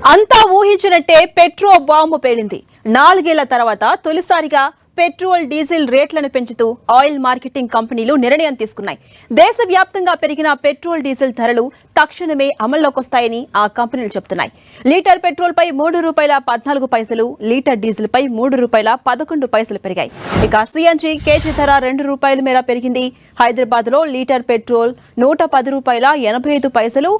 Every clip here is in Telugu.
అంతా ఊహించినట్టే పెట్రోల్ బాంబు పేలింది. 4 ఏళ్ల తర్వాత తొలిసారిగా పెట్రోల్ డీజిల్ రేట్లను పెంచుతూ ఆయిల్ మార్కెటింగ్ కంపెనీలు నిర్ణయం తీసుకున్నాయి. దేశవ్యాప్తంగా పెరిగిన పెట్రోల్ డీజిల్ ధరలు తక్షణమే అమల్లోకి వస్తాయని ఆ కంపెనీలు చెబుతున్నాయి. లీటర్ పెట్రోల్ పై ₹3.14, లీటర్ డీజిల్ పై ₹3.11 పెరిగాయి. ఇక సిఎన్జి కేజీ ధర ₹2 మేర పెరిగింది. హైదరాబాద్ లో లీటర్ పెట్రోల్ ₹110.85,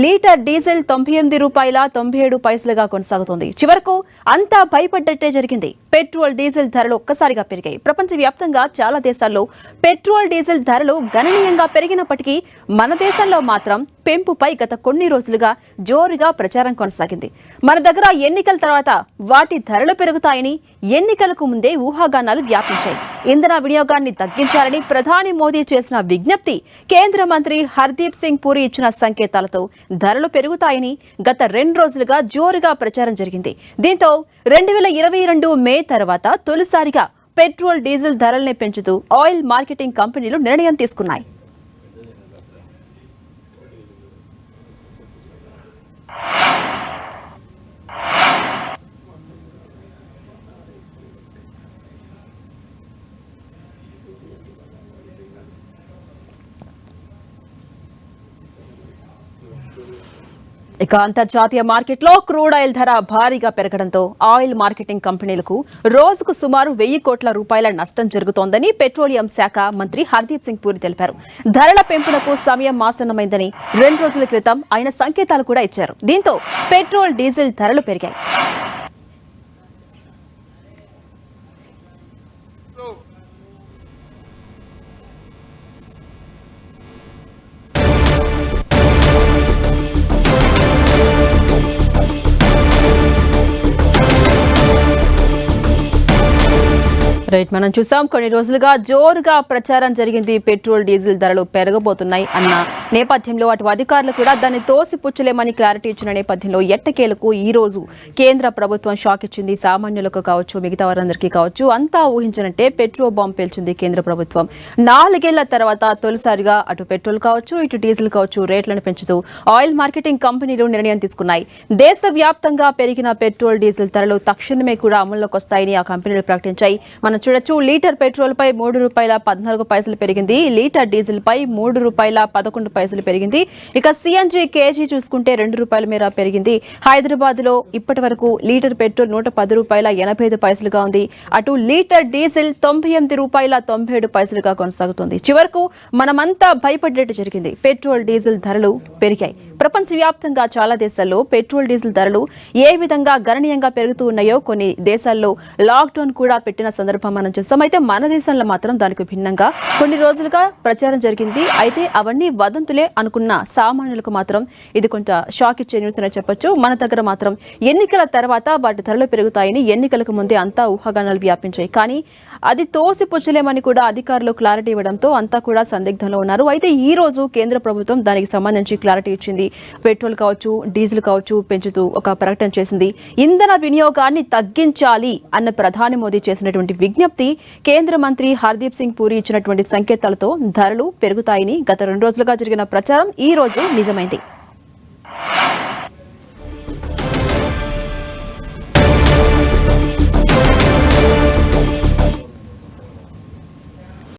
లీటర్ డీజిల్ ₹98.97గా కొనసాగుతుంది. చివరకు అంతా భయపడ్డట్టే జరిగింది. పెట్రోల్ డీజిల్ ధరలు ఒక్కసారిగా పెరిగాయి. ప్రపంచవ్యాప్తంగా చాలా దేశాల్లో పెట్రోల్ డీజిల్ ధరలు గణనీయంగా పెరిగినప్పటికీ మన దేశంలో మాత్రం పెంపుపై గత కొన్ని రోజులుగా జోరుగా ప్రచారం కొనసాగింది. మన దగ్గర ఎన్నికల తర్వాత వాటి ధరలు పెరుగుతాయని ఎన్నికలకు ముందే ఊహాగానాలు వ్యాపించాయి. ఇంధన వినియోగాన్ని తగ్గించాలని ప్రధాని మోదీ చేసిన విజ్ఞప్తి, కేంద్ర మంత్రి హర్దీప్ సింగ్ పూరి ఇచ్చిన సంకేతాలతో ధరలు పెరుగుతాయని గత 2 రోజులుగా జోరుగా ప్రచారం జరిగింది. దీంతో 2022 మే తర్వాత తొలిసారిగా పెట్రోల్ డీజిల్ ధరల్ని పెంచుతూ ఆయిల్ మార్కెటింగ్ కంపెనీలు నిర్ణయం తీసుకున్నాయి. ఇక అంతర్జాతీయ మార్కెట్లో క్రూడ్ ఆయిల్ ధర భారీగా పెరగడంతో ఆయిల్ మార్కెటింగ్ కంపెనీలకు రోజుకు సుమారు 1000 కోట్ల రూపాయల నష్టం జరుగుతోందని పెట్రోలియం శాఖ మంత్రి హర్దీప్ సింగ్ పూరి తెలిపారు. ధరల పెంపునకు సమయం ఆసన్నమైందని 2 రోజుల క్రితం ఆయన సంకేతాలు కూడా ఇచ్చారు. దీంతో పెట్రోల్ డీజిల్ ధరలు పెరిగాయి. మనం చూసాం, కొన్ని రోజులుగా జోరుగా ప్రచారం జరిగింది. పెట్రోల్ డీజిల్ ధరలు పెరగబోతున్నాయి అన్న నేపథ్యంలో అటు అధికారులు కూడా దాన్ని తోసిపుచ్చలేమని క్లారిటీ ఇచ్చిన నేపథ్యంలో ఎట్టకేలకు ఈ రోజు కేంద్ర ప్రభుత్వం షాక్ ఇచ్చింది. సామాన్యులకు కావచ్చు, మిగతా వారందరికీ కావచ్చు, అంతా ఊహించినట్టే పెట్రోల్ బాంబు పేల్చింది కేంద్ర ప్రభుత్వం. 4 ఏళ్ల తర్వాత తొలిసారిగా అటు పెట్రోల్ కావచ్చు, ఇటు డీజిల్ కావచ్చు రేట్లను పెంచుతూ ఆయిల్ మార్కెటింగ్ కంపెనీలు నిర్ణయం తీసుకున్నాయి. దేశవ్యాప్తంగా పెరిగిన పెట్రోల్ డీజిల్ ధరలు తక్షణమే కూడా అమల్లోకి వస్తాయని ఆ కంపెనీలు ప్రకటించాయి. మనం చూడొచ్చు, లీటర్ పెట్రోల్ పై ₹3.14 పెరిగింది, లీటర్ డీజిల్ పై ₹3.11 పెరిగింది. ఇక సిఎన్జి కేజీ చూసుకుంటే ₹2 మేర పెరిగింది. హైదరాబాద్ లో ఇప్పటి వరకు లీటర్ పెట్రోల్ ₹110.85గా ఉంది. అటు లీటర్ డీజిల్ ₹98.97గా కొనసాగుతుంది. చివరకు మనమంతా భయపడేట్టు జరిగింది. పెట్రోల్ డీజిల్ ధరలు పెరిగాయి. ప్రపంచవ్యాప్తంగా చాలా దేశాల్లో పెట్రోల్ డీజిల్ ధరలు ఏ విధంగా గణనీయంగా పెరుగుతూ ఉన్నాయో కొన్ని దేశాల్లో లాక్డౌన్ కూడా పెట్టిన సందర్భం మనం చూస్తాం. అయితే మన దేశంలో మాత్రం దానికి భిన్నంగా కొన్ని రోజులుగా ప్రచారం జరిగింది. అయితే అవన్నీ వదంతులే అనుకున్న సామాన్యులకు మాత్రం ఇది కొంచెం షాక్ ఇచ్చే న్యూస్ అని చెప్పొచ్చు. మన దగ్గర మాత్రం ఎన్నికల తర్వాత వాటి ధరలు పెరుగుతాయని ఎన్నికలకు ముందే అంతా ఊహాగానాలు వ్యాపించాయి. కానీ అది తోసిపుచ్చలేమని కూడా అధికారులు క్లారిటీ ఇవ్వడంతో అంతా కూడా సందిగ్ధంలో ఉన్నారు. అయితే ఈ రోజు కేంద్ర ప్రభుత్వం దానికి సంబంధించి క్లారిటీ ఇచ్చింది. పెట్రోల్ కావచ్చు, డీజిల్ కావచ్చు పెంచుతూ ఒక ప్రకటన చేసింది. ఇంధన వినియోగాన్ని తగ్గించాలి అన్న ప్రధాని మోదీ చేసినటువంటి విజ్ఞప్తి, కేంద్ర మంత్రి హర్దీప్ సింగ్ పూరి ఇచ్చినటువంటి సంకేతాలతో ధరలు పెరుగుతాయని గత 2 రోజులుగా జరిగిన ప్రచారం ఈ రోజు నిజమైంది.